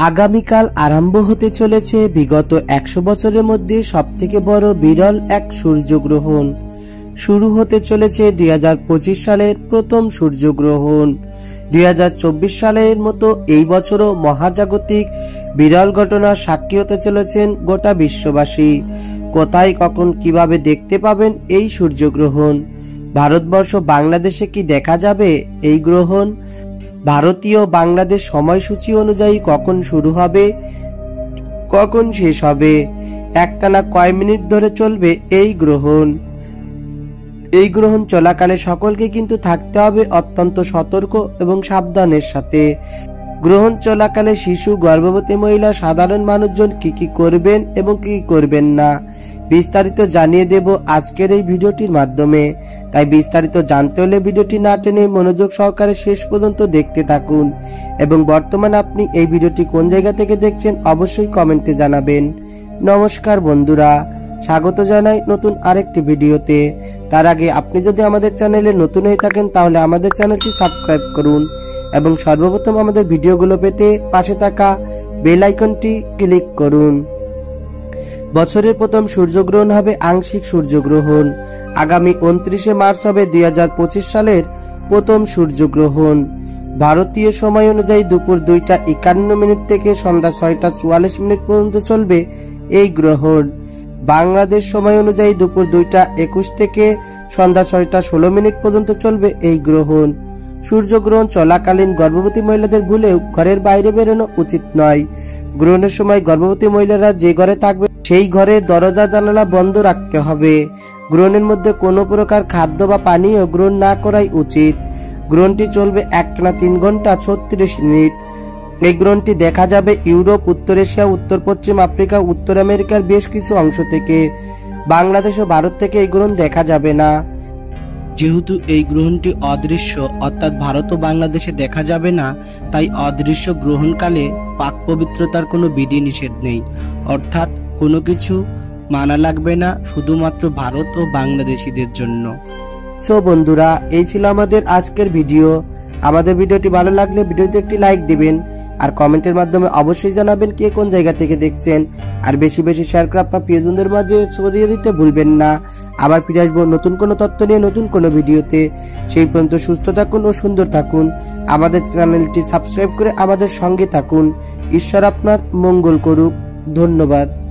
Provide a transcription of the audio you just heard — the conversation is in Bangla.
আগামীকাল আরম্ভ হতে চলেছে বিগত ১০০ বছরের মধ্যে সবথেকে বড় বিরল এক সূর্যগ্রহণ। শুরু হতে চলেছে ২০২৫ সালের প্রথম সূর্যগ্রহণ। ২০২৪ সালের মতো এই বছরও মহাজাগতিক বিরল ঘটনার সাক্ষী হতে চলেছেন গোটা বিশ্ববাসী। কোথায়, কখন, কিভাবে দেখতে পাবেন এই সূর্যগ্রহণ? ভারতবর্ষ বাংলাদেশে কি দেখা যাবে এই গ্রহণ? ভারতীয় বাংলাদেশ সময়সূচি অনুযায়ী কখন শুরু হবে, কখন শেষ হবে? একটানা কয় মিনিট ধরে চলবে এই গ্রহণ? এই গ্রহণ চলাকালে সকলকে কিন্তু থাকতে হবে অত্যন্ত সতর্ক এবং সাবধানের সাথে। গ্রহণ চলাকালে শিশু, গর্ভবতী মহিলা, সাধারণ মানুষজন কি কি করবেন এবং কি করবেন না বিস্তারিত জানিয়ে দেব আজকের এই ভিডিওটির মাধ্যমে। তাই বিস্তারিত জানতে হলে ভিডিওটি না টেনে মনোযোগ সহকারে শেষ পর্যন্ত দেখতে থাকুন এবং বর্তমানে আপনি এই ভিডিওটি কোন জায়গা থেকে দেখছেন অবশ্যই কমেন্টে জানাবেন। নমস্কার বন্ধুরা, স্বাগত জানাই নতুন আরেকটি ভিডিওতে। তার আগে আপনি যদি আমাদের চ্যানেলে নতুন হয়ে থাকেন তাহলে আমাদের চ্যানেলটি সাবস্ক্রাইব করুন এবং সর্বপ্রথম আমাদের ভিডিওগুলো পেতে পাশে থাকা বেল আইকনটি ক্লিক করুন। বছরের প্রথম সূর্যগ্রহণ হবে আংশিক সূর্যগ্রহণ। আগামী ২৯শে মার্চ হবে ২০২৫ সালের প্রথম সূর্যগ্রহণ। ভারতীয় সময় অনুযায়ী দুপুর ২টা৫১ থেকে সন্ধ্যা ৬টা৪৪ পর্যন্ত চলবে এই গ্রহণ। বাংলাদেশ সময় অনুযায়ী দুপুর ২টা২১ থেকে সন্ধ্যা ৬টা১৬ পর্যন্ত চলবে এই গ্রহণ। সূর্যগ্রহণ চলাকালীন গর্ভবতী মহিলাদের ভুলেও ঘরের বাইরে বেরোনো উচিত নয়। গ্রহণের সময় গর্ভবতী মহিলারা যে ঘরে থাকবে সেই ঘরে দরজা জানালা বন্ধ রাখতে হবে। গ্রহণের মধ্যে কোনো প্রকার খাদ্য বা পানীয় গ্রহণ না করাই উচিত। গ্রহণটি চলবে একটানা ৩ ঘন্টা ৩৬ মিনিট। এই গ্রহণটি দেখা যাবে ইউরোপ, উত্তর এশিয়া, উত্তর পশ্চিম আফ্রিকা, উত্তর আমেরিকার বেশ কিছু অংশ থেকে। বাংলাদেশ ও ভারত থেকে এই গ্রহণ দেখা যাবে না। যেহেতু এই গ্রহণটি অদৃশ্য অর্থাৎ ভারত ও বাংলাদেশে দেখা যাবে না, তাই অদৃশ্য গ্রহণকালে পাক পবিত্রতার কোনো বিধি নিষেধ নেই, অর্থাৎ কোনো কিছু মানা লাগবে না, শুধুমাত্র ভারত ও বাংলাদেশিদের জন্য। সো বন্ধুরা, এই ছিল আমাদের আজকের ভিডিও। আমাদের ভিডিওটি ভালো লাগলে ভিডিওতে একটি লাইক দিবেন আর কমেন্টের মাধ্যমে অবশ্যই জানাবেন কে কোন জায়গা থেকে দেখছেন। আর বেশি বেশি শেয়ার করে আপনার প্রিয়জনদের মাঝে ছড়িয়ে দিতে ভুলবেন না। আবার ফিরে আসবো নতুন কোনো তথ্য নিয়ে নতুন কোনো ভিডিওতে। সেই পর্যন্ত সুস্থ থাকুন ও সুন্দর থাকুন। আমাদের চ্যানেলটি সাবস্ক্রাইব করে আমাদের সঙ্গে থাকুন। ঈশ্বর আপনার মঙ্গল করুক। ধন্যবাদ।